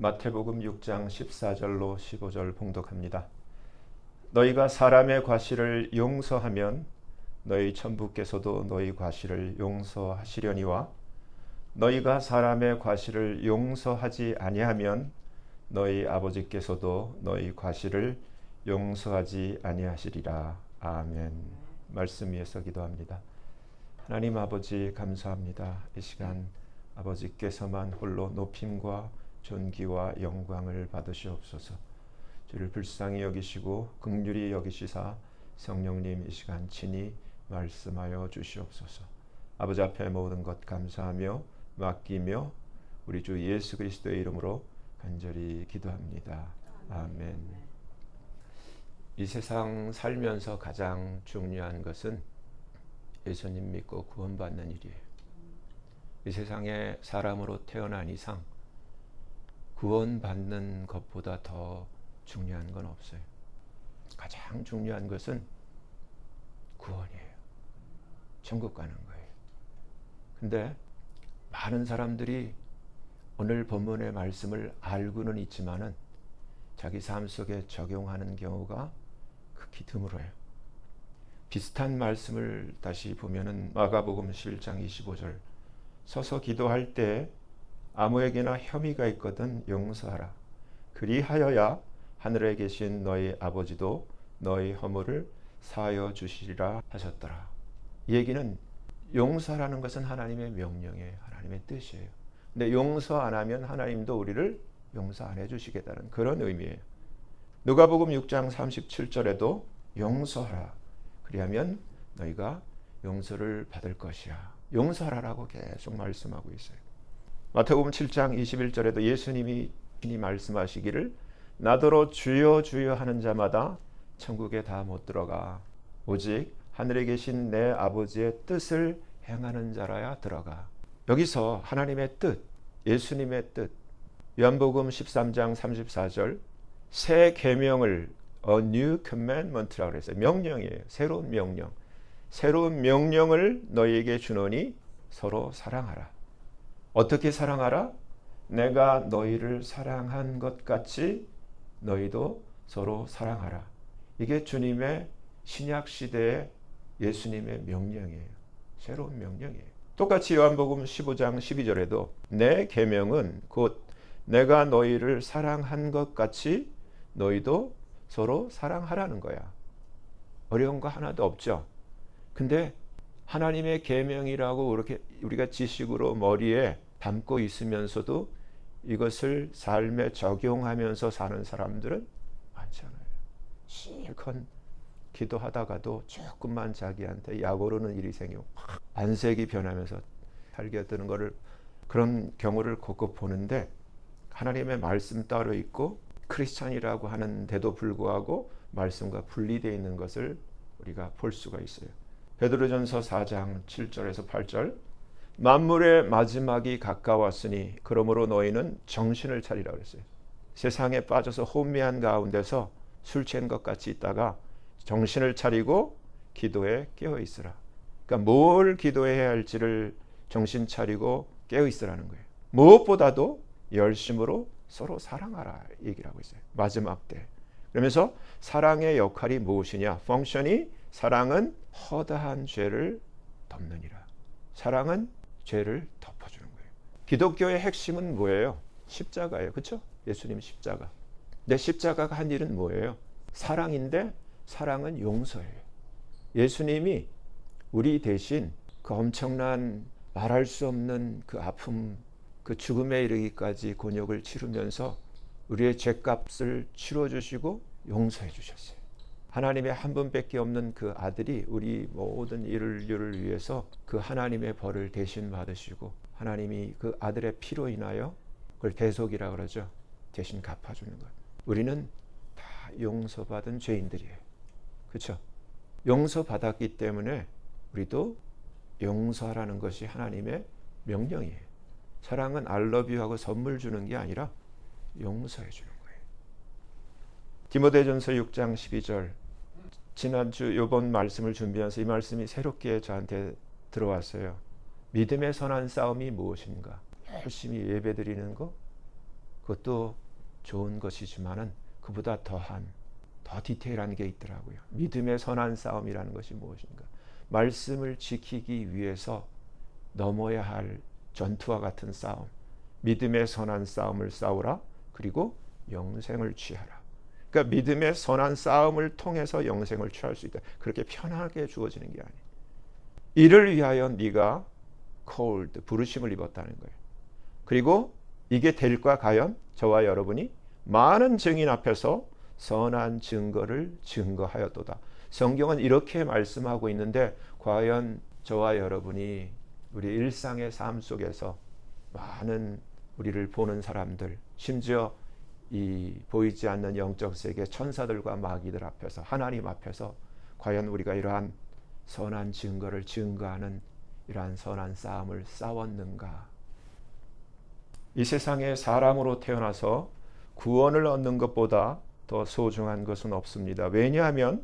마태복음 6장 14절로 15절 봉독합니다. 너희가 사람의 과실을 용서하면 너희 천부께서도 너희 과실을 용서하시려니와 너희가 사람의 과실을 용서하지 아니하면 너희 아버지께서도 너희 과실을 용서하지 아니하시리라. 아멘. 말씀 위에서 기도합니다. 하나님 아버지 감사합니다. 이 시간 아버지께서만 홀로 높임과 존귀와 영광을 받으시옵소서. 주를 불쌍히 여기시고 긍휼히 여기시사 성령님 이 시간 친히 말씀하여 주시옵소서. 아버지 앞에 모든 것 감사하며 맡기며 우리 주 예수 그리스도의 이름으로 간절히 기도합니다. 아멘. 이 세상 살면서 가장 중요한 것은 예수님 믿고 구원받는 일이에요. 이 세상에 사람으로 태어난 이상 구원받는 것보다 더 중요한 건 없어요. 가장 중요한 것은 구원이에요. 천국 가는 거예요. 근데 많은 사람들이 오늘 본문의 말씀을 알고는 있지만은 자기 삶 속에 적용하는 경우가 극히 드물어요. 비슷한 말씀을 다시 보면은 마가복음 11장 25절 서서 기도할 때 아무에게나 혐의가 있거든 용서하라. 그리하여야 하늘에 계신 너희 아버지도 너희 허물을 사하여 주시리라 하셨더라. 이 얘기는 용서라는 것은 하나님의 명령이에요. 하나님의 뜻이에요. 근데 용서 안 하면 하나님도 우리를 용서 안 해주시겠다는 그런 의미예요. 누가복음 6장 37절에도 용서하라. 그리하면 너희가 용서를 받을 것이야. 용서하라고 계속 말씀하고 있어요. 마태복음 7장 21절에도 예수님이 말씀하시기를 나더러 주여 주여 하는 자마다 천국에 다 못 들어가 오직 하늘에 계신 내 아버지의 뜻을 행하는 자라야 들어가. 여기서 하나님의 뜻, 예수님의 뜻, 요한복음 13장 34절 새 계명을 A new commandment라고 그랬어요. 명령이에요. 새로운 명령. 새로운 명령을 너희에게 주노니 서로 사랑하라. 어떻게 사랑하라? 내가 너희를 사랑한 것 같이 너희도 서로 사랑하라. 이게 주님의 신약 시대의 예수님의 명령이에요. 새로운 명령이에요. 똑같이 요한복음 15장 12절에도 내 계명은 곧 내가 너희를 사랑한 것 같이 너희도 서로 사랑하라는 거야. 어려운 거 하나도 없죠. 근데 하나님의 계명이라고 이렇게 우리가 지식으로 머리에 담고 있으면서도 이것을 삶에 적용하면서 사는 사람들은 많잖아요. 실컷 기도하다가도 조금만 자기한테 약 오르는 일이 생기고 안색이 변하면서 살게 되는 거를 그런 경우를 곳곳 보는데 하나님의 말씀 따로 있고 크리스찬이라고 하는데도 불구하고 말씀과 분리되어 있는 것을 우리가 볼 수가 있어요. 베드로전서 4장 7절에서 8절 만물의 마지막이 가까웠으니 그러므로 너희는 정신을 차리라 그랬어요. 세상에 빠져서 혼미한 가운데서 술 취한 것 같이 있다가 정신을 차리고 기도에 깨어 있으라. 그러니까 뭘 기도해야 할지를 정신 차리고 깨어 있으라는 거예요. 무엇보다도 열심으로 서로 사랑하라 얘기를 하고 있어요. 마지막 때. 그러면서 사랑의 역할이 무엇이냐? 펑션이 사랑은 허다한 죄를 덮느니라. 사랑은 죄를 덮어주는 거예요. 기독교의 핵심은 뭐예요? 십자가예요. 그렇죠? 예수님 십자가. 내 십자가가 한 일은 뭐예요? 사랑인데 사랑은 용서예요. 예수님이 우리 대신 그 엄청난 말할 수 없는 그 아픔, 그 죽음에 이르기까지 곤욕을 치르면서 우리의 죄값을 치러주시고 용서해 주셨어요. 하나님의 한 분밖에 없는 그 아들이 우리 모든 인류를 위해서 그 하나님의 벌을 대신 받으시고 하나님이 그 아들의 피로 인하여 그걸 대속이라고 그러죠. 대신 갚아주는 것. 우리는 다 용서받은 죄인들이에요. 그렇죠? 용서받았기 때문에 우리도 용서하라는 것이 하나님의 명령이에요. 사랑은 I love you 하고 선물 주는 게 아니라 용서해 주는 거예요. 디모데전서 6장 12절 지난주 이번 말씀을 준비하면서 이 말씀이 새롭게 저한테 들어왔어요. 믿음의 선한 싸움이 무엇인가? 열심히 예배드리는 거 그것도 좋은 것이지만은 그보다 더 디테일한 게 있더라고요. 믿음의 선한 싸움이라는 것이 무엇인가? 말씀을 지키기 위해서 넘어야 할 전투와 같은 싸움. 믿음의 선한 싸움을 싸우라. 그리고 영생을 취하라. 그러니까 믿음의 선한 싸움을 통해서 영생을 취할 수 있다. 그렇게 편하게 주어지는 게 아니에요. 이를 위하여 네가 called, 부르심을 입었다는 거예요. 그리고 이게 될까 과연 저와 여러분이 많은 증인 앞에서 선한 증거를 증거하였도다. 성경은 이렇게 말씀하고 있는데 과연 저와 여러분이 우리 일상의 삶 속에서 많은 우리를 보는 사람들, 심지어 이 보이지 않는 영적 세계 천사들과 마귀들 앞에서, 하나님 앞에서 과연 우리가 이러한 선한 증거를 증거하는 이러한 선한 싸움을 싸웠는가? 이 세상에 사람으로 태어나서 구원을 얻는 것보다 더 소중한 것은 없습니다. 왜냐하면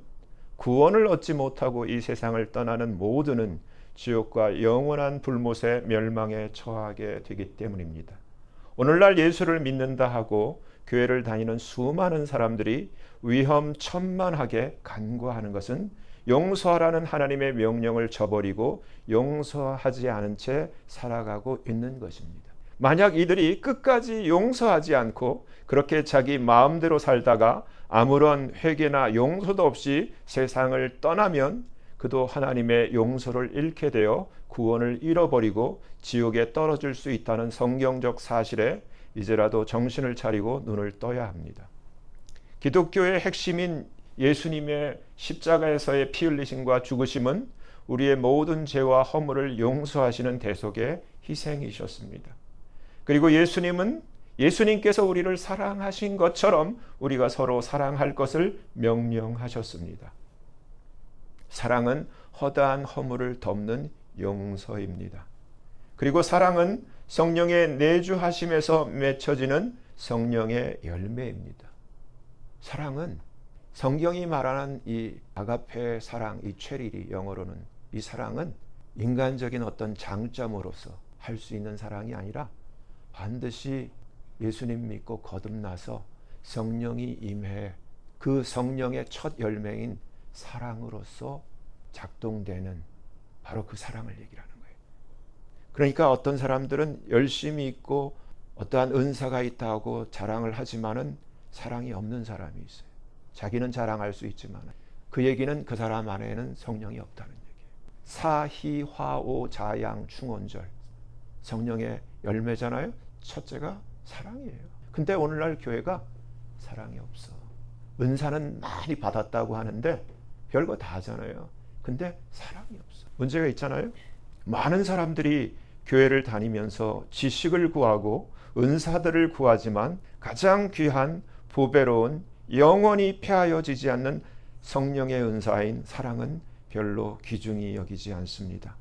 구원을 얻지 못하고 이 세상을 떠나는 모두는 지옥과 영원한 불못의 멸망에 처하게 되기 때문입니다. 오늘날 예수를 믿는다 하고 교회를 다니는 수많은 사람들이 위험천만하게 간과하는 것은 용서하라는 하나님의 명령을 저버리고 용서하지 않은 채 살아가고 있는 것입니다. 만약 이들이 끝까지 용서하지 않고 그렇게 자기 마음대로 살다가 아무런 회개나 용서도 없이 세상을 떠나면 그도 하나님의 용서를 잃게 되어 구원을 잃어버리고 지옥에 떨어질 수 있다는 성경적 사실에 이제라도 정신을 차리고 눈을 떠야 합니다. 기독교의 핵심인 예수님의 십자가에서의 피 흘리심과 죽으심은 우리의 모든 죄와 허물을 용서하시는 대속의 희생이셨습니다. 그리고 예수님께서 우리를 사랑하신 것처럼 우리가 서로 사랑할 것을 명령하셨습니다. 사랑은 허다한 허물을 덮는 용서입니다. 그리고 사랑은 성령의 내주하심에서 맺혀지는 성령의 열매입니다. 사랑은 성경이 말하는 이 아가페 사랑, 이 체리리 영어로는 이 사랑은 인간적인 어떤 장점으로서 할 수 있는 사랑이 아니라 반드시 예수님 믿고 거듭나서 성령이 임해 그 성령의 첫 열매인 사랑으로서 작동되는 바로 그 사랑을 얘기하는 거예요. 그러니까 어떤 사람들은 열심히 있고 어떠한 은사가 있다고 자랑을 하지만은 사랑이 없는 사람이 있어요. 자기는 자랑할 수 있지만 그 얘기는 그 사람 안에는 성령이 없다는 얘기예요. 사희화오자양 충원절, 성령의 열매잖아요. 첫째가 사랑이에요. 근데 오늘날 교회가 사랑이 없어. 은사는 많이 받았다고 하는데 별거 다 하잖아요. 근데 사랑이 없어. 문제가 있잖아요. 많은 사람들이 교회를 다니면서 지식을 구하고 은사들을 구하지만 가장 귀한 보배로운 영원히 폐하여지지 않는 성령의 은사인 사랑은 별로 귀중히 여기지 않습니다.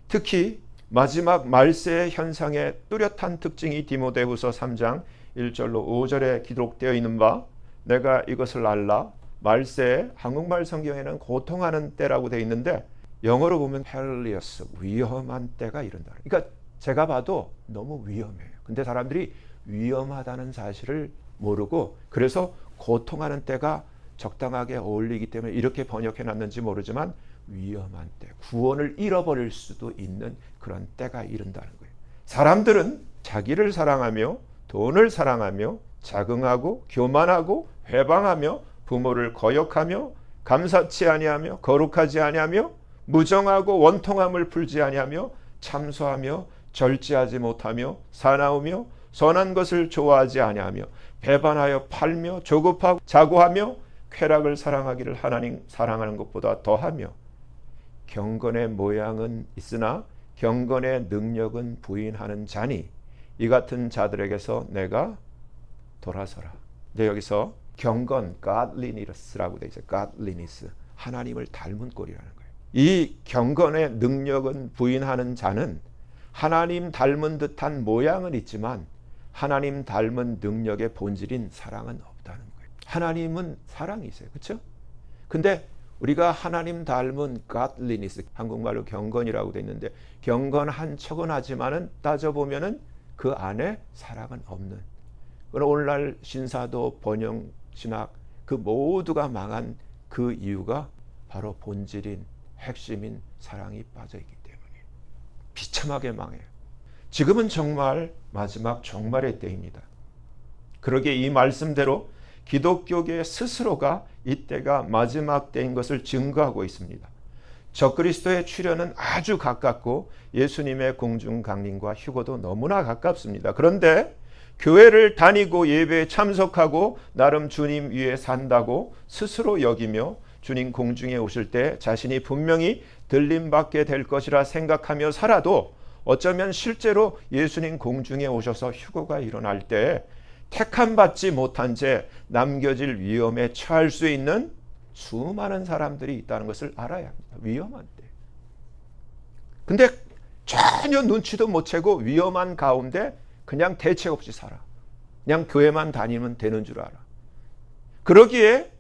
특히 마지막 말세의 현상의 뚜렷한 특징이 디모데후서 3장 1절로 5절에 기록되어 있는 바 내가 이것을 알라. 말세에 한국말 성경에는 고통하는 때라고 되어 있는데 영어로 보면 perilous, 위험한 때가 이른다. 그러니까 제가 봐도 너무 위험해요. 근데 사람들이 위험하다는 사실을 모르고 그래서 고통하는 때가 적당하게 어울리기 때문에 이렇게 번역해놨는지 모르지만 위험한 때, 구원을 잃어버릴 수도 있는 그런 때가 이른다는 거예요. 사람들은 자기를 사랑하며 돈을 사랑하며 자긍하고 교만하고 회방하며 부모를 거역하며 감사치 아니하며 거룩하지 아니하며 무정하고 원통함을 풀지 아니하며 참소하며 절제하지 못하며 사나우며 선한 것을 좋아하지 아니하며 배반하여 팔며 조급하고 자고하며 쾌락을 사랑하기를 하나님 사랑하는 것보다 더하며 경건의 모양은 있으나 경건의 능력은 부인하는 자니 이 같은 자들에게서 내가 돌아서라. 근데 여기서 경건, godliness라고 되어 있어요. godliness, 하나님을 닮은 꼴이라는 거예요. 이 경건의 능력은 부인하는 자는 하나님 닮은 듯한 모양은 있지만 하나님 닮은 능력의 본질인 사랑은 없다는 거예요. 하나님은 사랑이세요. 그렇죠? 근데 우리가 하나님 닮은 godliness, 한국말로 경건이라고 되어 있는데 경건한 척은 하지만은 따져보면은 그 안에 사랑은 없는, 오늘날 신사도 번영 신학 그 모두가 망한 그 이유가 바로 본질인 핵심인 사랑이 빠져있기 때문이에요. 비참하게 망해요. 지금은 정말 마지막 종말의 때입니다. 그러기에 이 말씀대로 기독교계 스스로가 이때가 마지막 때인 것을 증거하고 있습니다. 적그리스도의 출현은 아주 가깝고 예수님의 공중 강림과 휴거도 너무나 가깝습니다. 그런데 교회를 다니고 예배에 참석하고 나름 주님 위에 산다고 스스로 여기며 주님 공중에 오실 때 자신이 분명히 들림받게 될 것이라 생각하며 살아도 어쩌면 실제로 예수님 공중에 오셔서 휴거가 일어날 때 택함받지 못한 채 남겨질 위험에 처할 수 있는 수많은 사람들이 있다는 것을 알아야 합니다. 위험한 때. 근데 전혀 눈치도 못 채고 위험한 가운데 그냥 대책 없이 살아. 그냥 교회만 다니면 되는 줄 알아. 그러기에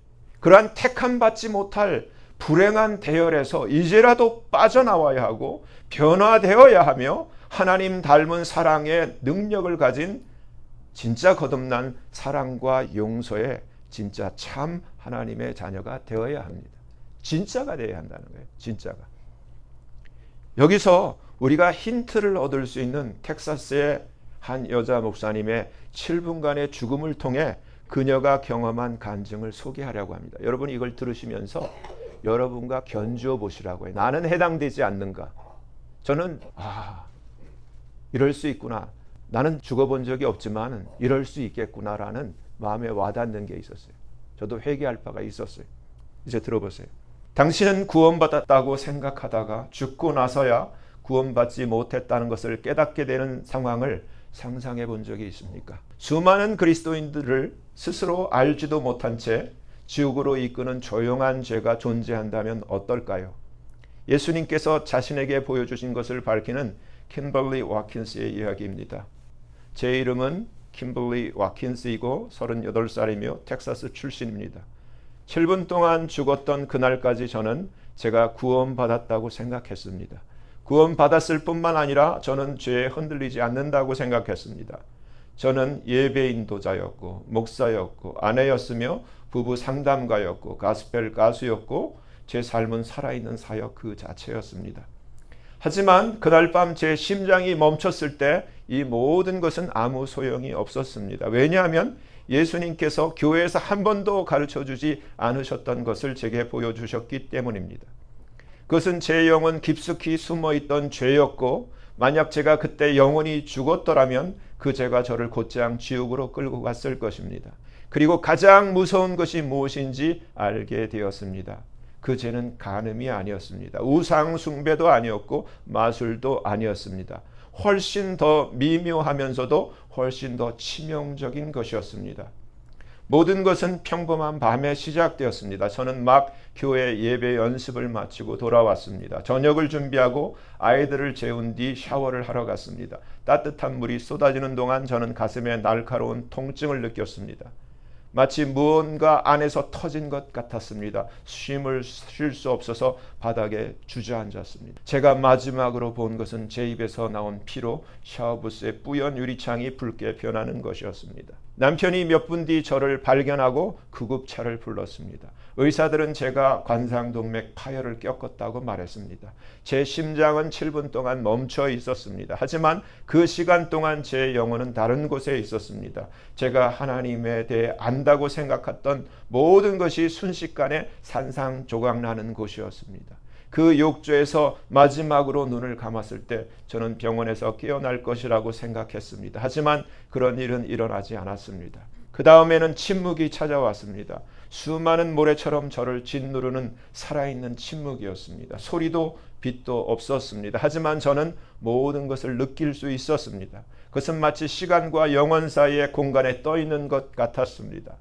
그러한 택함받지 못할 불행한 대열에서 이제라도 빠져나와야 하고 변화되어야 하며 하나님 닮은 사랑의 능력을 가진 진짜 거듭난 사랑과 용서의 진짜 참 하나님의 자녀가 되어야 합니다. 진짜가 되어야 한다는 거예요. 진짜가. 여기서 우리가 힌트를 얻을 수 있는 텍사스의 한 여자 목사님의 7분간의 죽음을 통해 그녀가 경험한 간증을 소개하려고 합니다. 여러분 이걸 들으시면서 여러분과 견주어 보시라고 해요. 나는 해당되지 않는가? 저는 이럴 수 있구나. 나는 죽어본 적이 없지만 이럴 수 있겠구나라는 마음에 와닿는 게 있었어요. 저도 회개할 바가 있었어요. 이제 들어보세요. 당신은 구원받았다고 생각하다가 죽고 나서야 구원받지 못했다는 것을 깨닫게 되는 상황을 상상해 본 적이 있습니까? 수많은 그리스도인들을 스스로 알지도 못한 채 지옥으로 이끄는 조용한 죄가 존재한다면 어떨까요? 예수님께서 자신에게 보여주신 것을 밝히는 킴벌리 와킨스의 이야기입니다. 제 이름은 킴벌리 와킨스이고 38살이며 텍사스 출신입니다. 7분 동안 죽었던 그날까지 저는 제가 구원받았다고 생각했습니다. 구원받았을 뿐만 아니라 저는 죄에 흔들리지 않는다고 생각했습니다. 저는 예배 인도자였고 목사였고 아내였으며 부부 상담가였고 가스펠 가수였고 제 삶은 살아있는 사역 그 자체였습니다. 하지만 그날 밤 제 심장이 멈췄을 때 이 모든 것은 아무 소용이 없었습니다. 왜냐하면 예수님께서 교회에서 한 번도 가르쳐주지 않으셨던 것을 제게 보여주셨기 때문입니다. 그것은 제 영혼 깊숙이 숨어있던 죄였고 만약 제가 그때 영혼이 죽었더라면 그 죄가 저를 곧장 지옥으로 끌고 갔을 것입니다. 그리고 가장 무서운 것이 무엇인지 알게 되었습니다. 그 죄는 간음이 아니었습니다. 우상 숭배도 아니었고 마술도 아니었습니다. 훨씬 더 미묘하면서도 훨씬 더 치명적인 것이었습니다. 모든 것은 평범한 밤에 시작되었습니다. 저는 막 교회 예배 연습을 마치고 돌아왔습니다. 저녁을 준비하고 아이들을 재운 뒤 샤워를 하러 갔습니다. 따뜻한 물이 쏟아지는 동안 저는 가슴에 날카로운 통증을 느꼈습니다. 마치 무언가 안에서 터진 것 같았습니다. 쉼을 쉴 수 없어서 바닥에 주저앉았습니다. 제가 마지막으로 본 것은 제 입에서 나온 피로 샤워부스의 뿌연 유리창이 붉게 변하는 것이었습니다. 남편이 몇 분 뒤 저를 발견하고 구급차를 불렀습니다. 의사들은 제가 관상동맥 파열을 겪었다고 말했습니다. 제 심장은 7분 동안 멈춰 있었습니다. 하지만 그 시간 동안 제 영혼은 다른 곳에 있었습니다. 제가 하나님에 대해 안다고 생각했던 모든 것이 순식간에 산산조각나는 곳이었습니다. 그 욕조에서 마지막으로 눈을 감았을 때 저는 병원에서 깨어날 것이라고 생각했습니다. 하지만 그런 일은 일어나지 않았습니다. 그 다음에는 침묵이 찾아왔습니다. 수많은 모래처럼 저를 짓누르는 살아있는 침묵이었습니다. 소리도 빛도 없었습니다. 하지만 저는 모든 것을 느낄 수 있었습니다. 그것은 마치 시간과 영원 사이의 공간에 떠 있는 것 같았습니다.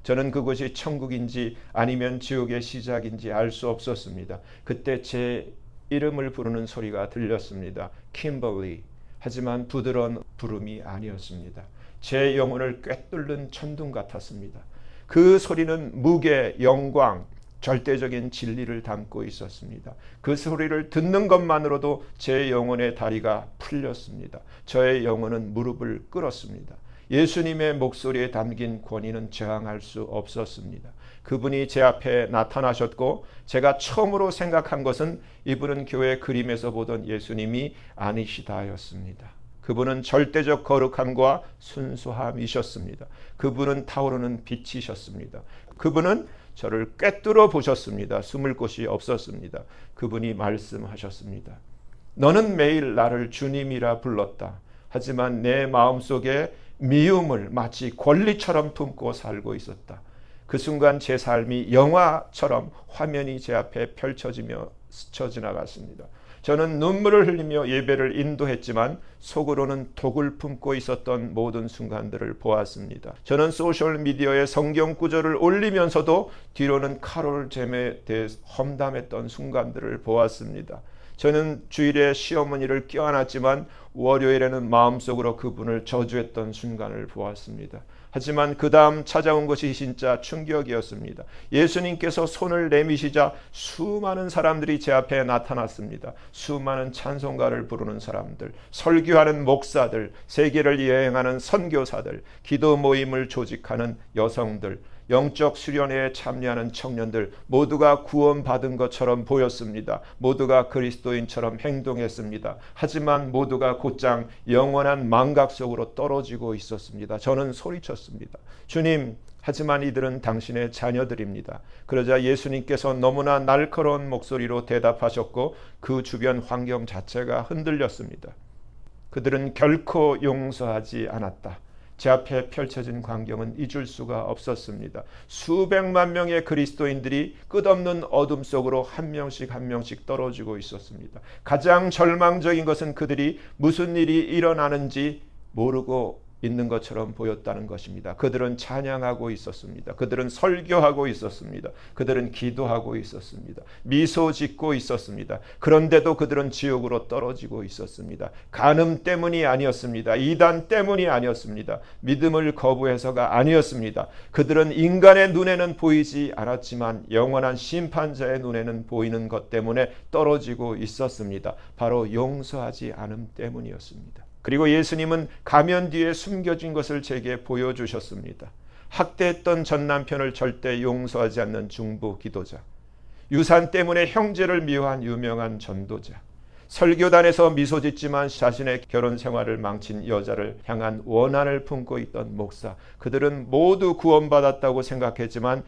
저는 그곳이 천국인지 아니면 지옥의 시작인지 알 수 없었습니다. 그때 제 이름을 부르는 소리가 들렸습니다. 킴벌리. 하지만 부드러운 부름이 아니었습니다. 제 영혼을 꿰뚫는 천둥 같았습니다. 그 소리는 무게, 영광, 절대적인 진리를 담고 있었습니다. 그 소리를 듣는 것만으로도 제 영혼의 다리가 풀렸습니다. 저의 영혼은 무릎을 꿇었습니다. 예수님의 목소리에 담긴 권위는 저항할 수 없었습니다. 그분이 제 앞에 나타나셨고 제가 처음으로 생각한 것은 이분은 교회 그림에서 보던 예수님이 아니시다였습니다. 그분은 절대적 거룩함과 순수함이셨습니다. 그분은 타오르는 빛이셨습니다. 그분은 저를 꿰뚫어 보셨습니다. 숨을 곳이 없었습니다. 그분이 말씀하셨습니다. 너는 매일 나를 주님이라 불렀다. 하지만 내 마음속에 미움을 마치 권리처럼 품고 살고 있었다. 그 순간 제 삶이 영화처럼 화면이 제 앞에 펼쳐지며 스쳐 지나갔습니다. 저는 눈물을 흘리며 예배를 인도했지만 속으로는 독을 품고 있었던 모든 순간들을 보았습니다. 저는 소셜미디어에 성경 구절을 올리면서도 뒤로는 카롤 잼에 대해 험담했던 순간들을 보았습니다. 저는 주일에 시어머니를 껴안았지만 월요일에는 마음속으로 그분을 저주했던 순간을 보았습니다. 하지만 그 다음 찾아온 것이 진짜 충격이었습니다. 예수님께서 손을 내미시자 수많은 사람들이 제 앞에 나타났습니다. 수많은 찬송가를 부르는 사람들, 설교하는 목사들, 세계를 여행하는 선교사들, 기도 모임을 조직하는 여성들, 영적 수련회에 참여하는 청년들 모두가 구원받은 것처럼 보였습니다. 모두가 그리스도인처럼 행동했습니다. 하지만 모두가 곧장 영원한 망각 속으로 떨어지고 있었습니다. 저는 소리쳤습니다. 주님, 하지만 이들은 당신의 자녀들입니다. 그러자 예수님께서 너무나 날카로운 목소리로 대답하셨고 그 주변 환경 자체가 흔들렸습니다. 그들은 결코 용서하지 않았다. 제 앞에 펼쳐진 광경은 잊을 수가 없었습니다. 수백만 명의 그리스도인들이 끝없는 어둠 속으로 한 명씩 한 명씩 떨어지고 있었습니다. 가장 절망적인 것은 그들이 무슨 일이 일어나는지 모르고 있는 것처럼 보였다는 것입니다. 그들은 찬양하고 있었습니다. 그들은 설교하고 있었습니다. 그들은 기도하고 있었습니다. 미소 짓고 있었습니다. 그런데도 그들은 지옥으로 떨어지고 있었습니다. 간음 때문이 아니었습니다. 이단 때문이 아니었습니다. 믿음을 거부해서가 아니었습니다. 그들은 인간의 눈에는 보이지 않았지만 영원한 심판자의 눈에는 보이는 것 때문에 떨어지고 있었습니다. 바로 용서하지 않음 때문이었습니다. 그리고 예수님은 가면 뒤에 숨겨진 것을 제게 보여주셨습니다. 학대했던 전 남편을 절대 용서하지 않는 중보 기도자, 유산 때문에 형제를 미워한 유명한 전도자, 설교단에서 미소 짓지만 자신의 결혼 생활을 망친 여자를 향한 원한을 품고 있던 목사, 그들은 모두 구원받았다고 생각했지만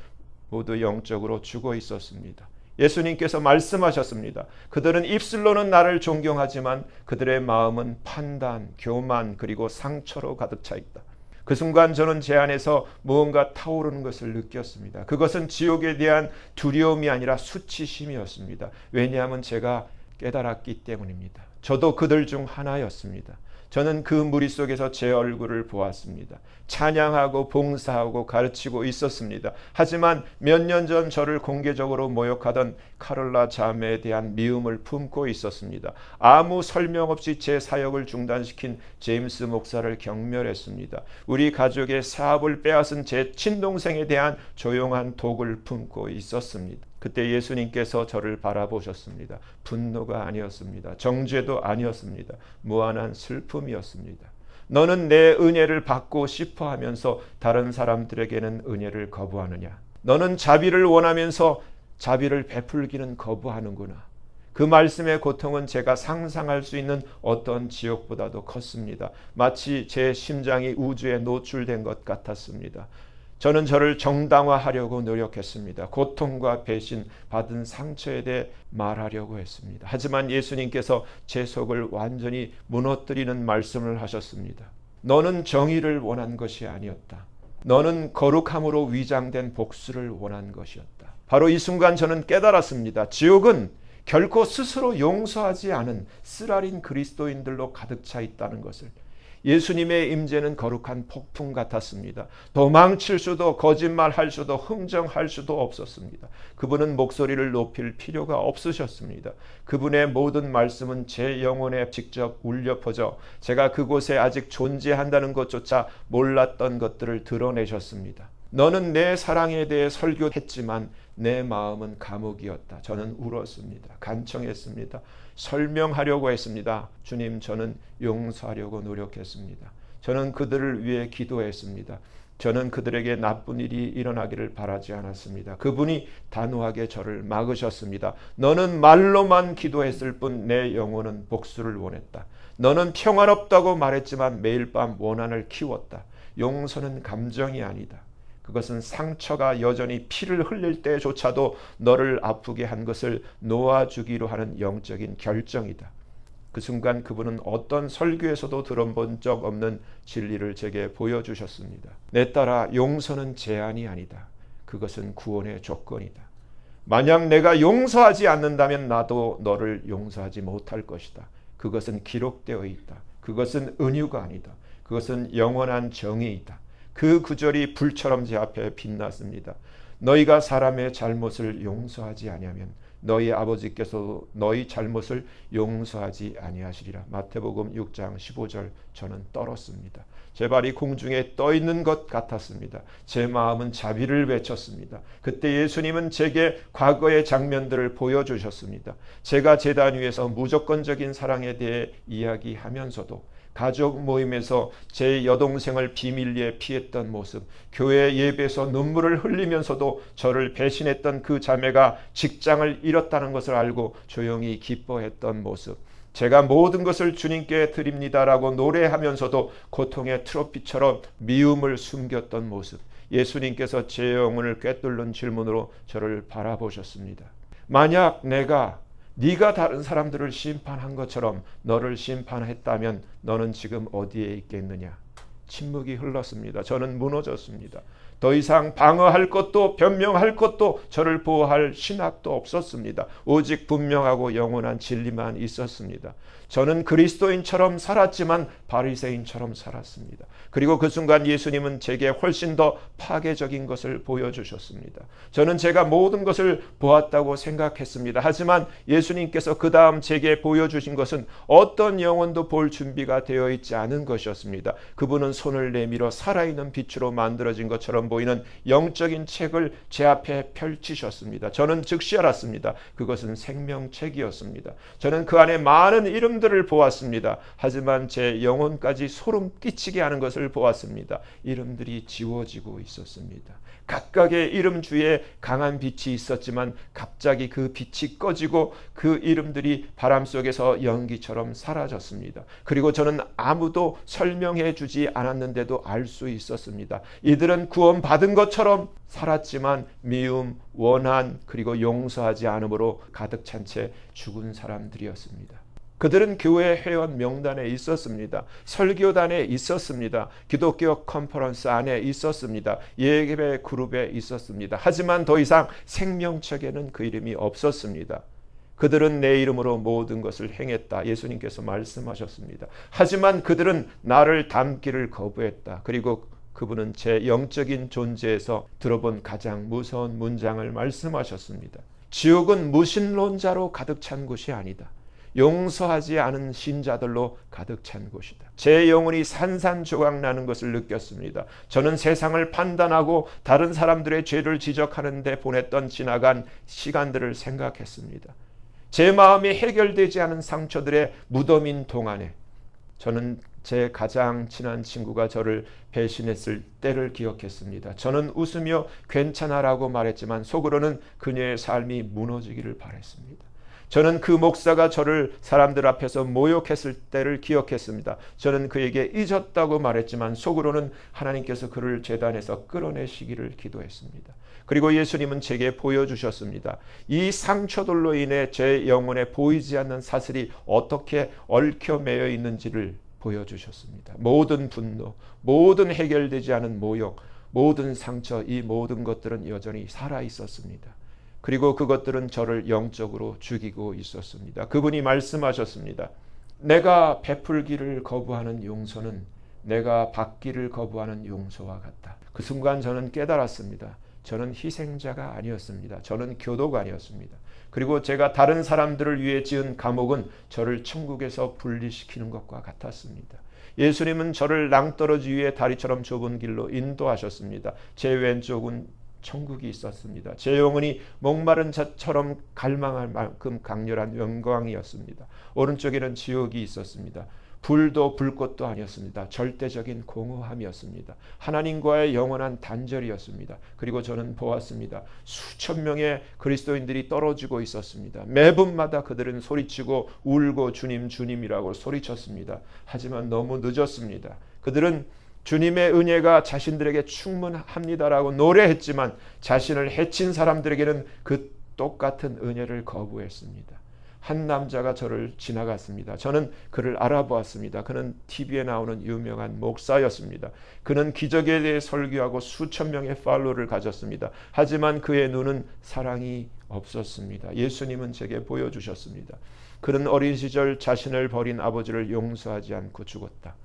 모두 영적으로 죽어 있었습니다. 예수님께서 말씀하셨습니다. 그들은 입술로는 나를 존경하지만 그들의 마음은 판단, 교만 그리고 상처로 가득 차 있다. 그 순간 저는 제 안에서 무언가 타오르는 것을 느꼈습니다. 그것은 지옥에 대한 두려움이 아니라 수치심이었습니다. 왜냐하면 제가 깨달았기 때문입니다. 저도 그들 중 하나였습니다. 저는 그 무리 속에서 제 얼굴을 보았습니다. 찬양하고 봉사하고 가르치고 있었습니다. 하지만 몇 년 전 저를 공개적으로 모욕하던 카롤라 자매에 대한 미움을 품고 있었습니다. 아무 설명 없이 제 사역을 중단시킨 제임스 목사를 경멸했습니다. 우리 가족의 사업을 빼앗은 제 친동생에 대한 조용한 독을 품고 있었습니다. 그때 예수님께서 저를 바라보셨습니다. 분노가 아니었습니다. 정죄도 아니었습니다. 무한한 슬픔이었습니다. 너는 내 은혜를 받고 싶어 하면서 다른 사람들에게는 은혜를 거부하느냐? 너는 자비를 원하면서 자비를 베풀기는 거부하는구나. 그 말씀의 고통은 제가 상상할 수 있는 어떤 지옥보다도 컸습니다. 마치 제 심장이 우주에 노출된 것 같았습니다. 저는 저를 정당화하려고 노력했습니다. 고통과 배신, 받은 상처에 대해 말하려고 했습니다. 하지만 예수님께서 제 속을 완전히 무너뜨리는 말씀을 하셨습니다. 너는 정의를 원한 것이 아니었다. 너는 거룩함으로 위장된 복수를 원한 것이었다. 바로 이 순간 저는 깨달았습니다. 지옥은 결코 스스로 용서하지 않은 쓰라린 그리스도인들로 가득 차 있다는 것을. 예수님의 임재는 거룩한 폭풍 같았습니다. 도망칠 수도 거짓말할 수도 흥정할 수도 없었습니다. 그분은 목소리를 높일 필요가 없으셨습니다. 그분의 모든 말씀은 제 영혼에 직접 울려 퍼져 제가 그곳에 아직 존재한다는 것조차 몰랐던 것들을 드러내셨습니다. 너는 내 사랑에 대해 설교했지만 내 마음은 감옥이었다. 저는 울었습니다. 간청했습니다. 설명하려고 했습니다. 주님, 저는 용서하려고 노력했습니다. 저는 그들을 위해 기도했습니다. 저는 그들에게 나쁜 일이 일어나기를 바라지 않았습니다. 그분이 단호하게 저를 막으셨습니다. 너는 말로만 기도했을 뿐 내 영혼은 복수를 원했다. 너는 평안없다고 말했지만 매일 밤 원한을 키웠다. 용서는 감정이 아니다. 그것은 상처가 여전히 피를 흘릴 때조차도 너를 아프게 한 것을 놓아주기로 하는 영적인 결정이다. 그 순간 그분은 어떤 설교에서도 들어본 적 없는 진리를 제게 보여주셨습니다. 내 딸아, 용서는 제한이 아니다. 그것은 구원의 조건이다. 만약 내가 용서하지 않는다면 나도 너를 용서하지 못할 것이다. 그것은 기록되어 있다. 그것은 은유가 아니다. 그것은 영원한 정의이다. 그 구절이 불처럼 제 앞에 빛났습니다. 너희가 사람의 잘못을 용서하지 아니하면 너희 아버지께서 너희 잘못을 용서하지 아니하시리라. 마태복음 6장 15절. 저는 떨었습니다. 제 발이 공중에 떠 있는 것 같았습니다. 제 마음은 자비를 외쳤습니다. 그때 예수님은 제게 과거의 장면들을 보여주셨습니다. 제가 제단 위에서 무조건적인 사랑에 대해 이야기하면서도 가족 모임에서 제 여동생을 비밀리에 피했던 모습, 교회 예배에서 눈물을 흘리면서도 저를 배신했던 그 자매가 직장을 잃었다는 것을 알고 조용히 기뻐했던 모습, 제가 모든 것을 주님께 드립니다라고 노래하면서도 고통의 트로피처럼 미움을 숨겼던 모습, 예수님께서 제 영혼을 꿰뚫는 질문으로 저를 바라보셨습니다. 만약 네가 다른 사람들을 심판한 것처럼 너를 심판했다면 너는 지금 어디에 있겠느냐? 침묵이 흘렀습니다. 저는 무너졌습니다. 더 이상 방어할 것도 변명할 것도 저를 보호할 신학도 없었습니다. 오직 분명하고 영원한 진리만 있었습니다. 저는 그리스도인처럼 살았지만 바리새인처럼 살았습니다. 그리고 그 순간 예수님은 제게 훨씬 더 파괴적인 것을 보여주셨습니다. 저는 제가 모든 것을 보았다고 생각했습니다. 하지만 예수님께서 그 다음 제게 보여주신 것은 어떤 영혼도 볼 준비가 되어 있지 않은 것이었습니다. 그분은 손을 내밀어 살아있는 빛으로 만들어진 것처럼 보이는 영적인 책을 제 앞에 펼치셨습니다. 저는 즉시 알았습니다. 그것은 생명책이었습니다. 저는 그 안에 많은 이름들을 보았습니다. 하지만 제 영혼까지 소름 끼치게 하는 것을 보았습니다. 이름들이 지워지고 있었습니다. 각각의 이름 주에 강한 빛이 있었지만 갑자기 그 빛이 꺼지고 그 이름들이 바람 속에서 연기처럼 사라졌습니다. 그리고 저는 아무도 설명해 주지 않았는데도 알 수 있었습니다. 이들은 구원받은 것처럼 살았지만 미움, 원한, 그리고 용서하지 않음으로 가득 찬 채 죽은 사람들이었습니다. 그들은 교회 회원 명단에 있었습니다. 설교단에 있었습니다. 기독교 컨퍼런스 안에 있었습니다. 예배 그룹에 있었습니다. 하지만 더 이상 생명책에는 그 이름이 없었습니다. 그들은 내 이름으로 모든 것을 행했다. 예수님께서 말씀하셨습니다. 하지만 그들은 나를 닮기를 거부했다. 그리고 그분은 제 영적인 존재에서 들어본 가장 무서운 문장을 말씀하셨습니다. 지옥은 무신론자로 가득 찬 곳이 아니다. 용서하지 않은 신자들로 가득 찬 곳이다. 제 영혼이 산산조각 나는 것을 느꼈습니다. 저는 세상을 판단하고 다른 사람들의 죄를 지적하는 데 보냈던 지나간 시간들을 생각했습니다. 제 마음이 해결되지 않은 상처들의 무덤인 동안에 저는 제 가장 친한 친구가 저를 배신했을 때를 기억했습니다. 저는 웃으며 괜찮아라고 말했지만 속으로는 그녀의 삶이 무너지기를 바랬습니다. 저는 그 목사가 저를 사람들 앞에서 모욕했을 때를 기억했습니다. 저는 그에게 잊었다고 말했지만 속으로는 하나님께서 그를 제단에서 끌어내시기를 기도했습니다. 그리고 예수님은 제게 보여주셨습니다. 이 상처들로 인해 제 영혼에 보이지 않는 사슬이 어떻게 얽혀 매여 있는지를 보여주셨습니다. 모든 분노, 모든 해결되지 않은 모욕, 모든 상처, 이 모든 것들은 여전히 살아 있었습니다. 그리고 그것들은 저를 영적으로 죽이고 있었습니다. 그분이 말씀하셨습니다. 내가 베풀기를 거부하는 용서는 내가 받기를 거부하는 용서와 같다. 그 순간 저는 깨달았습니다. 저는 희생자가 아니었습니다. 저는 교도가 아니었습니다. 그리고 제가 다른 사람들을 위해 지은 감옥은 저를 천국에서 분리시키는 것과 같았습니다. 예수님은 저를 낭떠러지 위에 다리처럼 좁은 길로 인도하셨습니다. 제 왼쪽은 천국이 있었습니다. 제 영혼이 목마른 자처럼 갈망할 만큼 강렬한 영광이었습니다. 오른쪽에는 지옥이 있었습니다. 불도 불꽃도 아니었습니다. 절대적인 공허함이었습니다. 하나님과의 영원한 단절이었습니다. 그리고 저는 보았습니다. 수천 명의 그리스도인들이 떨어지고 있었습니다. 매분마다 그들은 소리치고 울고 주님 주님이라고 소리쳤습니다. 하지만 너무 늦었습니다. 그들은 주님의 은혜가 자신들에게 충분합니다라고 노래했지만 자신을 해친 사람들에게는 그 똑같은 은혜를 거부했습니다. 한 남자가 저를 지나갔습니다. 저는 그를 알아보았습니다. 그는 TV에 나오는 유명한 목사였습니다. 그는 기적에 대해 설교하고 수천 명의 팔로워를 가졌습니다. 하지만 그의 눈은 사랑이 없었습니다. 예수님은 제게 보여주셨습니다. 그는 어린 시절 자신을 버린 아버지를 용서하지 않고 죽었다.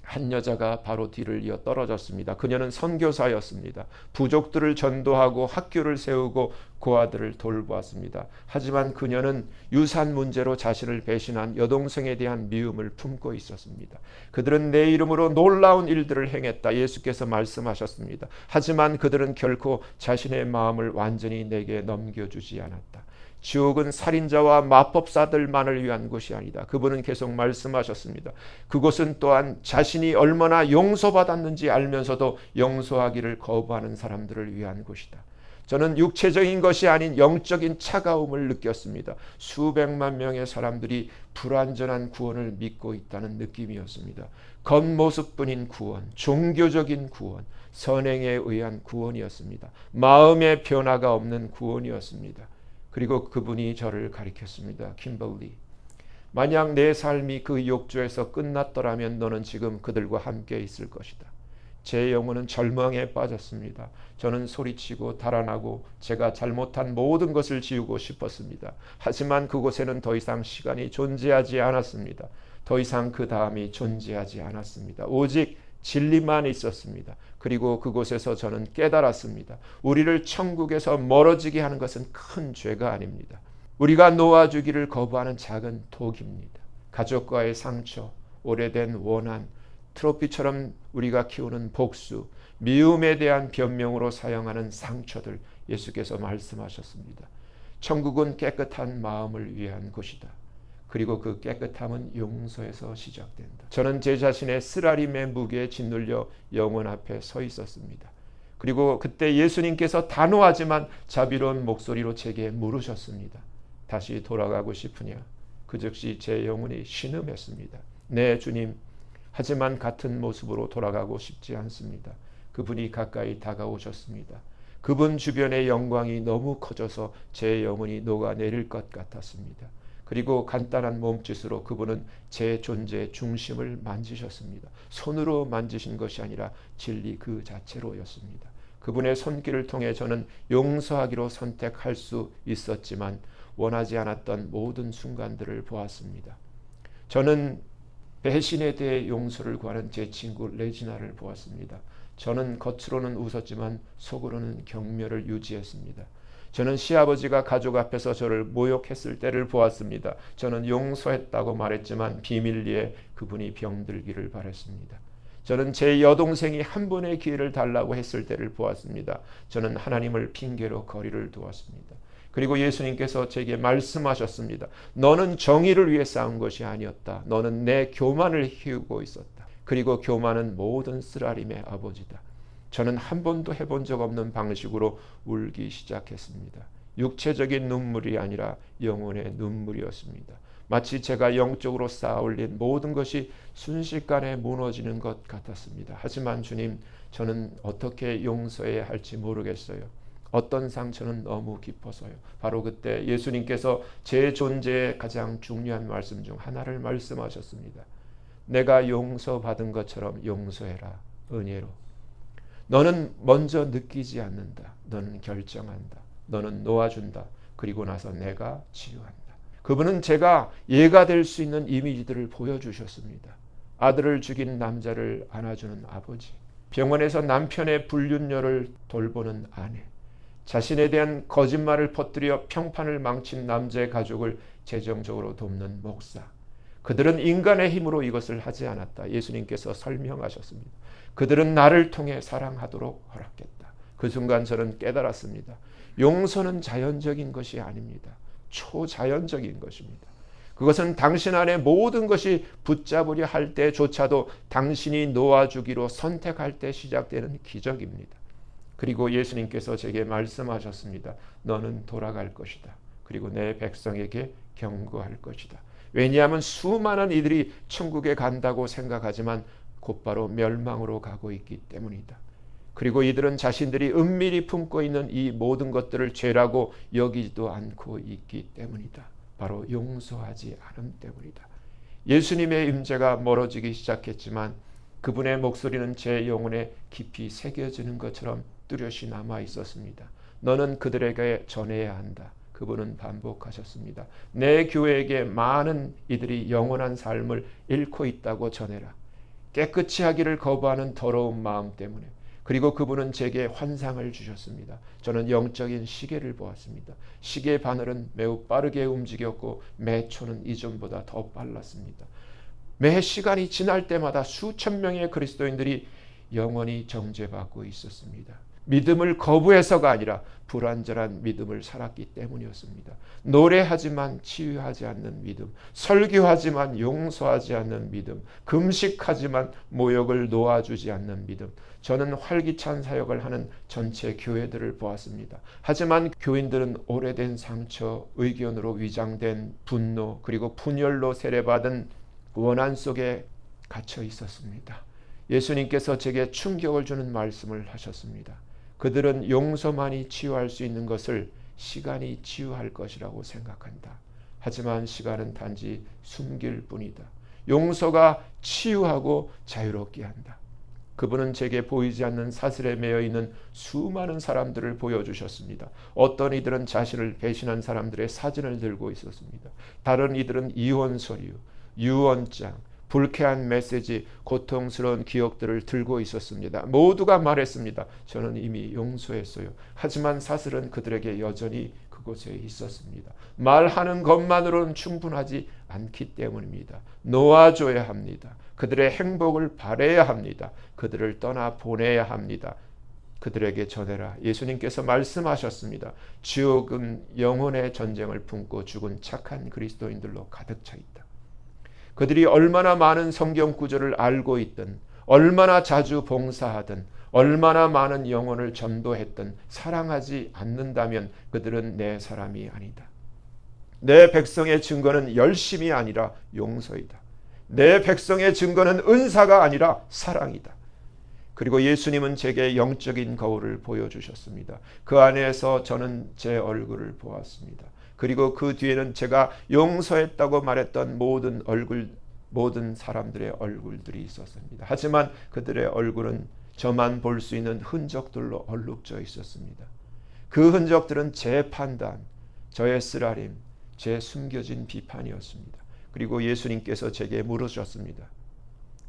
한 여자가 바로 뒤를 이어 떨어졌습니다. 그녀는 선교사였습니다. 부족들을 전도하고 학교를 세우고 고아들을 돌보았습니다. 하지만 그녀는 유산 문제로 자신을 배신한 여동생에 대한 미움을 품고 있었습니다. 그들은 내 이름으로 놀라운 일들을 행했다. 예수께서 말씀하셨습니다. 하지만 그들은 결코 자신의 마음을 완전히 내게 넘겨주지 않았다. 지옥은 살인자와 마법사들만을 위한 곳이 아니다. 그분은 계속 말씀하셨습니다. 그곳은 또한 자신이 얼마나 용서받았는지 알면서도 용서하기를 거부하는 사람들을 위한 곳이다. 저는 육체적인 것이 아닌 영적인 차가움을 느꼈습니다. 수백만 명의 사람들이 불완전한 구원을 믿고 있다는 느낌이었습니다. 겉모습뿐인 구원, 종교적인 구원, 선행에 의한 구원이었습니다. 마음의 변화가 없는 구원이었습니다. 그리고 그분이 저를 가리켰습니다. 김벌리, 만약 내 삶이 그 욕조에서 끝났더라면 너는 지금 그들과 함께 있을 것이다. 제 영혼은 절망에 빠졌습니다. 저는 소리치고 달아나고 제가 잘못한 모든 것을 지우고 싶었습니다. 하지만 그곳에는 더 이상 시간이 존재하지 않았습니다. 더 이상 그 다음이 존재하지 않았습니다. 오직 진리만 있었습니다. 그리고 그곳에서 저는 깨달았습니다. 우리를 천국에서 멀어지게 하는 것은 큰 죄가 아닙니다. 우리가 놓아주기를 거부하는 작은 독입니다. 가족과의 상처, 오래된 원한, 트로피처럼 우리가 키우는 복수, 미움에 대한 변명으로 사용하는 상처들, 예수께서 말씀하셨습니다. 천국은 깨끗한 마음을 위한 곳이다. 그리고 그 깨끗함은 용서에서 시작된다. 저는 제 자신의 쓰라림의 무게에 짓눌려 영혼 앞에 서 있었습니다. 그리고 그때 예수님께서 단호하지만 자비로운 목소리로 제게 물으셨습니다. 다시 돌아가고 싶으냐? 그 즉시 제 영혼이 신음했습니다. 네, 주님. 하지만 같은 모습으로 돌아가고 싶지 않습니다. 그분이 가까이 다가오셨습니다. 그분 주변의 영광이 너무 커져서 제 영혼이 녹아내릴 것 같았습니다. 그리고 간단한 몸짓으로 그분은 제 존재의 중심을 만지셨습니다. 손으로 만지신 것이 아니라 진리 그 자체로였습니다. 그분의 손길을 통해 저는 용서하기로 선택할 수 있었지만 원하지 않았던 모든 순간들을 보았습니다. 저는 배신에 대해 용서를 구하는 제 친구 레지나를 보았습니다. 저는 겉으로는 웃었지만 속으로는 경멸을 유지했습니다. 저는 시아버지가 가족 앞에서 저를 모욕했을 때를 보았습니다. 저는 용서했다고 말했지만 비밀리에 그분이 병들기를 바랬습니다. 저는 제 여동생이 한 번의 기회를 달라고 했을 때를 보았습니다. 저는 하나님을 핑계로 거리를 두었습니다. 그리고 예수님께서 제게 말씀하셨습니다. 너는 정의를 위해 싸운 것이 아니었다. 너는 내 교만을 키우고 있었다. 그리고 교만은 모든 쓰라림의 아버지다. 저는 한 번도 해본 적 없는 방식으로 울기 시작했습니다. 육체적인 눈물이 아니라 영혼의 눈물이었습니다. 마치 제가 영적으로 쌓아올린 모든 것이 순식간에 무너지는 것 같았습니다. 하지만 주님, 저는 어떻게 용서해야 할지 모르겠어요. 어떤 상처는 너무 깊어서요. 바로 그때 예수님께서 제 존재의 가장 중요한 말씀 중 하나를 말씀하셨습니다. 내가 용서받은 것처럼 용서해라. 은혜로. 너는 먼저 느끼지 않는다. 너는 결정한다. 너는 놓아준다. 그리고 나서 내가 치유한다. 그분은 제가 예가 될 수 있는 이미지들을 보여주셨습니다. 아들을 죽인 남자를 안아주는 아버지, 병원에서 남편의 불륜녀를 돌보는 아내, 자신에 대한 거짓말을 퍼뜨려 평판을 망친 남자의 가족을 재정적으로 돕는 목사. 그들은 인간의 힘으로 이것을 하지 않았다. 예수님께서 설명하셨습니다. 그들은 나를 통해 사랑하도록 허락했다. 그 순간 저는 깨달았습니다. 용서는 자연적인 것이 아닙니다. 초자연적인 것입니다. 그것은 당신 안에 모든 것이 붙잡으려 할 때조차도 당신이 놓아주기로 선택할 때 시작되는 기적입니다. 그리고 예수님께서 제게 말씀하셨습니다. 너는 돌아갈 것이다. 그리고 내 백성에게 경고할 것이다. 왜냐하면 수많은 이들이 천국에 간다고 생각하지만 곧바로 멸망으로 가고 있기 때문이다. 그리고 이들은 자신들이 은밀히 품고 있는 이 모든 것들을 죄라고 여기지도 않고 있기 때문이다. 바로 용서하지 않음 때문이다. 예수님의 임재가 멀어지기 시작했지만 그분의 목소리는 제 영혼에 깊이 새겨지는 것처럼 뚜렷이 남아 있었습니다. 너는 그들에게 전해야 한다. 그분은 반복하셨습니다. 내 교회에게 많은 이들이 영원한 삶을 잃고 있다고 전해라. 깨끗이 하기를 거부하는 더러운 마음 때문에. 그리고 그분은 제게 환상을 주셨습니다. 저는 영적인 시계를 보았습니다. 시계의 바늘은 매우 빠르게 움직였고 매 초는 이전보다 더 빨랐습니다. 매 시간이 지날 때마다 수천 명의 그리스도인들이 영원히 정죄받고 있었습니다. 믿음을 거부해서가 아니라 불완전한 믿음을 살았기 때문이었습니다. 노래하지만 치유하지 않는 믿음, 설교하지만 용서하지 않는 믿음, 금식하지만 모욕을 놓아주지 않는 믿음. 저는 활기찬 사역을 하는 전체 교회들을 보았습니다. 하지만 교인들은 오래된 상처, 의견으로 위장된 분노, 그리고 분열로 세례받은 원한 속에 갇혀 있었습니다. 예수님께서 제게 충격을 주는 말씀을 하셨습니다. 그들은 용서만이 치유할 수 있는 것을 시간이 치유할 것이라고 생각한다. 하지만 시간은 단지 숨길 뿐이다. 용서가 치유하고 자유롭게 한다. 그분은 제게 보이지 않는 사슬에 매여 있는 수많은 사람들을 보여주셨습니다. 어떤 이들은 자신을 배신한 사람들의 사진을 들고 있었습니다. 다른 이들은 이혼 서류, 유언장, 불쾌한 메시지, 고통스러운 기억들을 들고 있었습니다. 모두가 말했습니다. 저는 이미 용서했어요. 하지만 사슬은 그들에게 여전히 그곳에 있었습니다. 말하는 것만으로는 충분하지 않기 때문입니다. 놓아줘야 합니다. 그들의 행복을 바라야 합니다. 그들을 떠나 보내야 합니다. 그들에게 전해라. 예수님께서 말씀하셨습니다. 지옥은 영혼의 전쟁을 품고 죽은 착한 그리스도인들로 가득 차 있다. 그들이 얼마나 많은 성경 구절을 알고 있든, 얼마나 자주 봉사하든, 얼마나 많은 영혼을 전도했든 사랑하지 않는다면 그들은 내 사람이 아니다. 내 백성의 증거는 열심이 아니라 용서이다. 내 백성의 증거는 은사가 아니라 사랑이다. 그리고 예수님은 제게 영적인 거울을 보여주셨습니다. 그 안에서 저는 제 얼굴을 보았습니다. 그리고 그 뒤에는 제가 용서했다고 말했던 모든 사람들의 얼굴들이 있었습니다. 하지만 그들의 얼굴은 저만 볼 수 있는 흔적들로 얼룩져 있었습니다. 그 흔적들은 제 판단, 저의 쓰라림, 제 숨겨진 비판이었습니다. 그리고 예수님께서 제게 물으셨습니다.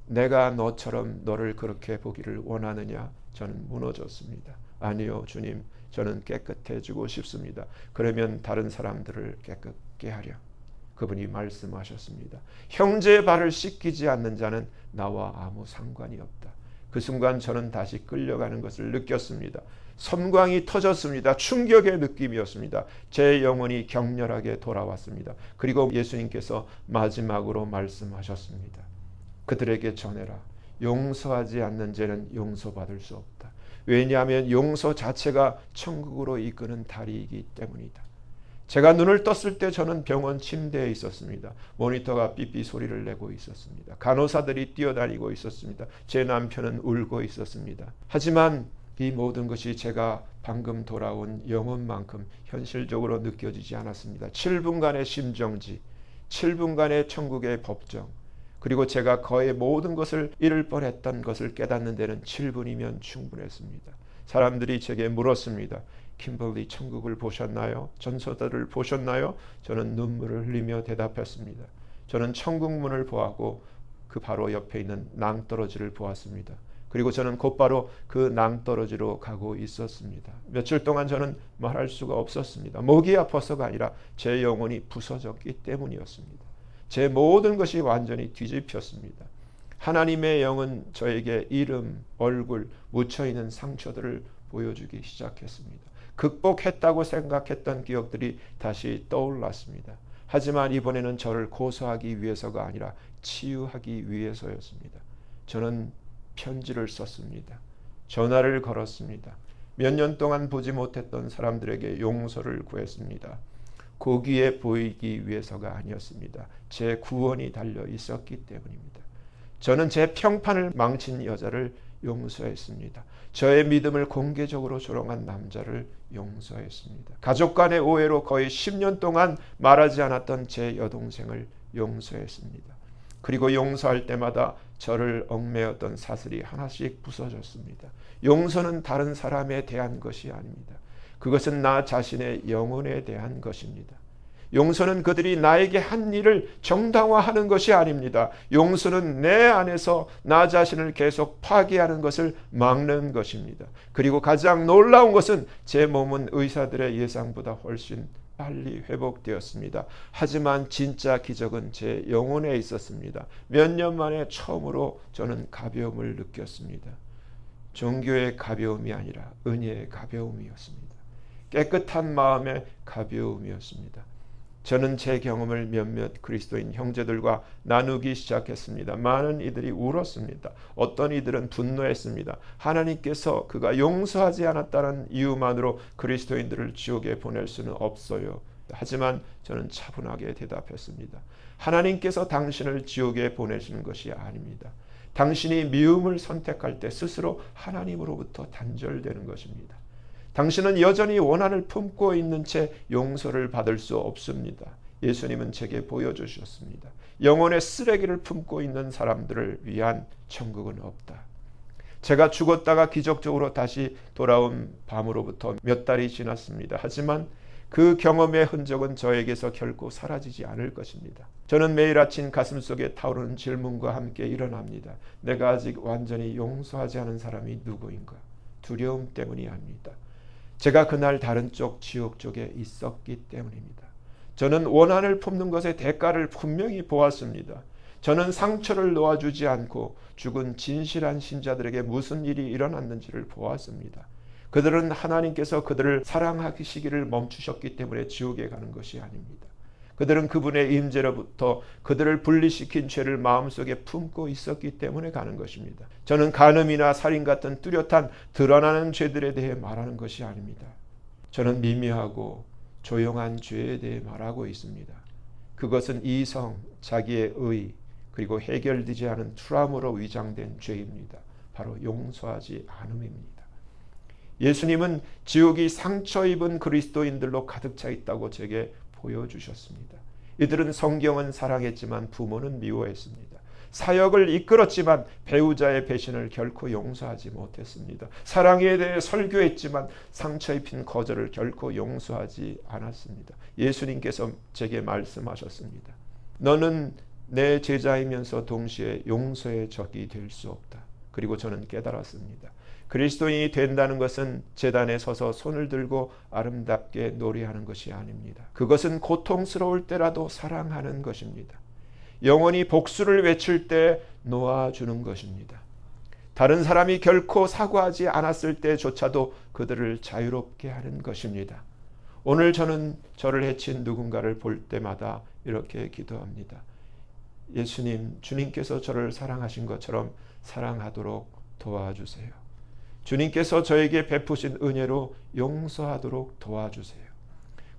내가 너처럼 너를 그렇게 보기를 원하느냐? 저는 무너졌습니다. 아니요, 주님. 저는 깨끗해지고 싶습니다. 그러면 다른 사람들을 깨끗게 하려. 그분이 말씀하셨습니다. 형제의 발을 씻기지 않는 자는 나와 아무 상관이 없다. 그 순간 저는 다시 끌려가는 것을 느꼈습니다. 섬광이 터졌습니다. 충격의 느낌이었습니다. 제 영혼이 격렬하게 돌아왔습니다. 그리고 예수님께서 마지막으로 말씀하셨습니다. 그들에게 전해라. 용서하지 않는 죄는 용서받을 수 없다. 왜냐하면 용서 자체가 천국으로 이끄는 다리이기 때문이다. 제가 눈을 떴을 때 저는 병원 침대에 있었습니다. 모니터가 삐삐 소리를 내고 있었습니다. 간호사들이 뛰어다니고 있었습니다. 제 남편은 울고 있었습니다. 하지만 이 모든 것이 제가 방금 돌아온 영혼만큼 현실적으로 느껴지지 않았습니다. 7분간의 심정지, 7분간의 천국의 법정, 그리고 제가 거의 모든 것을 잃을 뻔했던 것을 깨닫는 데는 7분이면 충분했습니다. 사람들이 제게 물었습니다. 김벌리 천국을 보셨나요? 전서들을 보셨나요? 저는 눈물을 흘리며 대답했습니다. 저는 천국문을 보았고 그 바로 옆에 있는 낭떠러지를 보았습니다. 그리고 저는 곧바로 그 낭떠러지로 가고 있었습니다. 며칠 동안 저는 말할 수가 없었습니다. 목이 아파서가 아니라 제 영혼이 부서졌기 때문이었습니다. 제 모든 것이 완전히 뒤집혔습니다. 하나님의 영은 저에게 이름, 얼굴, 묻혀있는 상처들을 보여주기 시작했습니다. 극복했다고 생각했던 기억들이 다시 떠올랐습니다. 하지만 이번에는 저를 고소하기 위해서가 아니라 치유하기 위해서였습니다. 저는 편지를 썼습니다. 전화를 걸었습니다. 몇 년 동안 보지 못했던 사람들에게 용서를 구했습니다. 고귀해 보이기 위해서가 아니었습니다. 제 구원이 달려 있었기 때문입니다. 저는 제 평판을 망친 여자를 용서했습니다. 저의 믿음을 공개적으로 조롱한 남자를 용서했습니다. 가족 간의 오해로 거의 10년 동안 말하지 않았던 제 여동생을 용서했습니다. 그리고 용서할 때마다 저를 얽매였던 사슬이 하나씩 부서졌습니다. 용서는 다른 사람에 대한 것이 아닙니다. 그것은 나 자신의 영혼에 대한 것입니다. 용서는 그들이 나에게 한 일을 정당화하는 것이 아닙니다. 용서는 내 안에서 나 자신을 계속 파괴하는 것을 막는 것입니다. 그리고 가장 놀라운 것은 제 몸은 의사들의 예상보다 훨씬 빨리 회복되었습니다. 하지만 진짜 기적은 제 영혼에 있었습니다. 몇 년 만에 처음으로 저는 가벼움을 느꼈습니다. 종교의 가벼움이 아니라 은혜의 가벼움이었습니다. 깨끗한 마음의 가벼움이었습니다. 저는 제 경험을 몇몇 그리스도인 형제들과 나누기 시작했습니다. 많은 이들이 울었습니다. 어떤 이들은 분노했습니다. 하나님께서 그가 용서하지 않았다는 이유만으로 그리스도인들을 지옥에 보낼 수는 없어요. 하지만 저는 차분하게 대답했습니다. 하나님께서 당신을 지옥에 보내시는 것이 아닙니다. 당신이 미움을 선택할 때 스스로 하나님으로부터 단절되는 것입니다. 당신은 여전히 원한을 품고 있는 채 용서를 받을 수 없습니다. 예수님은 제게 보여주셨습니다. 영혼의 쓰레기를 품고 있는 사람들을 위한 천국은 없다. 제가 죽었다가 기적적으로 다시 돌아온 밤으로부터 몇 달이 지났습니다. 하지만 그 경험의 흔적은 저에게서 결코 사라지지 않을 것입니다. 저는 매일 아침 가슴속에 타오르는 질문과 함께 일어납니다. 내가 아직 완전히 용서하지 않은 사람이 누구인가? 두려움 때문이 아닙니다. 제가 그날 다른 쪽 지옥 쪽에 있었기 때문입니다. 저는 원한을 품는 것의 대가를 분명히 보았습니다. 저는 상처를 놓아주지 않고 죽은 진실한 신자들에게 무슨 일이 일어났는지를 보았습니다. 그들은 하나님께서 그들을 사랑하시기를 멈추셨기 때문에 지옥에 가는 것이 아닙니다. 그들은 그분의 임재로부터 그들을 분리시킨 죄를 마음속에 품고 있었기 때문에 가는 것입니다. 저는 간음이나 살인 같은 뚜렷한 드러나는 죄들에 대해 말하는 것이 아닙니다. 저는 미미하고 조용한 죄에 대해 말하고 있습니다. 그것은 이성, 자기의 의, 그리고 해결되지 않은 트라우마로 위장된 죄입니다. 바로 용서하지 않음입니다. 예수님은 지옥이 상처 입은 그리스도인들로 가득 차 있다고 제게 보여주셨습니다. 이들은 성경은 사랑했지만 부모는 미워했습니다. 사역을 이끌었지만 배우자의 배신을 결코 용서하지 못했습니다. 사랑에 대해 설교했지만 상처 입힌 거절을 결코 용서하지 않았습니다. 예수님께서 제게 말씀하셨습니다. 너는 내 제자이면서 동시에 용서의 적이 될 수 없다. 그리고 저는 깨달았습니다. 그리스도인이 된다는 것은 제단에 서서 손을 들고 아름답게 노래하는 것이 아닙니다. 그것은 고통스러울 때라도 사랑하는 것입니다. 영원히 복수를 외칠 때 놓아주는 것입니다. 다른 사람이 결코 사과하지 않았을 때조차도 그들을 자유롭게 하는 것입니다. 오늘 저는 저를 해친 누군가를 볼 때마다 이렇게 기도합니다. 예수님, 주님께서 저를 사랑하신 것처럼 사랑하도록 도와주세요. 주님께서 저에게 베푸신 은혜로 용서하도록 도와주세요.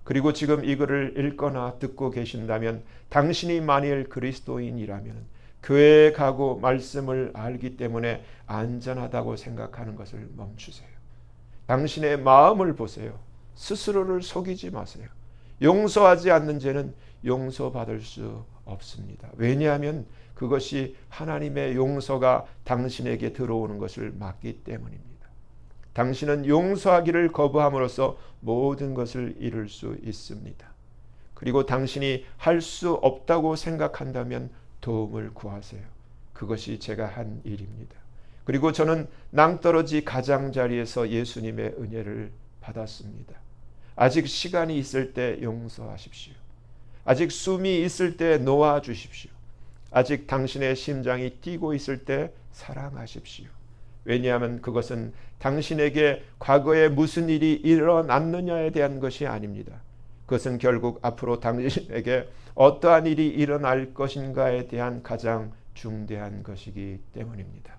그리고 지금 이 글을 읽거나 듣고 계신다면 당신이 만일 그리스도인이라면 교회에 가고 말씀을 알기 때문에 안전하다고 생각하는 것을 멈추세요. 당신의 마음을 보세요. 스스로를 속이지 마세요. 용서하지 않는 죄는 용서받을 수 없습니다. 왜냐하면 그것이 하나님의 용서가 당신에게 들어오는 것을 막기 때문입니다. 당신은 용서하기를 거부함으로써 모든 것을 이룰 수 있습니다. 그리고 당신이 할 수 없다고 생각한다면 도움을 구하세요. 그것이 제가 한 일입니다. 그리고 저는 낭떠러지 가장자리에서 예수님의 은혜를 받았습니다. 아직 시간이 있을 때 용서하십시오. 아직 숨이 있을 때 놓아주십시오. 아직 당신의 심장이 뛰고 있을 때 사랑하십시오. 왜냐하면 그것은 당신에게 과거에 무슨 일이 일어났느냐에 대한 것이 아닙니다. 그것은 결국 앞으로 당신에게 어떠한 일이 일어날 것인가에 대한 가장 중대한 것이기 때문입니다.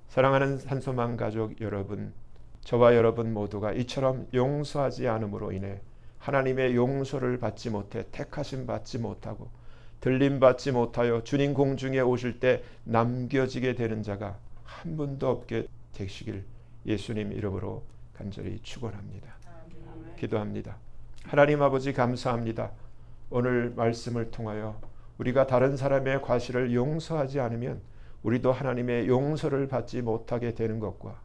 사랑하는 산소망 가족 여러분, 저와 여러분 모두가 이처럼 용서하지 않음으로 인해 하나님의 용서를 받지 못해 택하심 받지 못하고 들림 받지 못하여 주님 공중에 오실 때 남겨지게 되는 자가 한 분도 없게 되시길 예수님 이름으로 간절히 축원합니다. 기도합니다. 하나님 아버지 감사합니다. 오늘 말씀을 통하여 우리가 다른 사람의 과실을 용서하지 않으면 우리도 하나님의 용서를 받지 못하게 되는 것과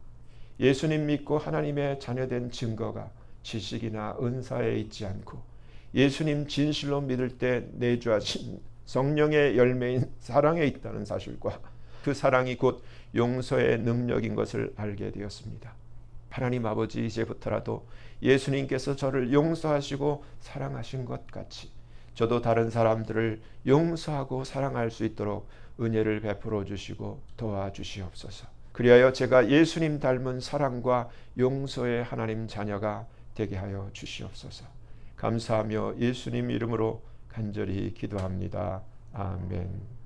예수님 믿고 하나님의 자녀된 증거가 지식이나 은사에 있지 않고 예수님 진실로 믿을 때 내주하신 성령의 열매인 사랑에 있다는 사실과 그 사랑이 곧 용서의 능력인 것을 알게 되었습니다. 하나님 아버지, 이제부터라도 예수님께서 저를 용서하시고 사랑하신 것 같이 저도 다른 사람들을 용서하고 사랑할 수 있도록 은혜를 베풀어 주시고 도와주시옵소서. 그리하여 제가 예수님 닮은 사랑과 용서의 하나님 자녀가 되게 하여 주시옵소서. 감사하며 예수님 이름으로 간절히 기도합니다. 아멘.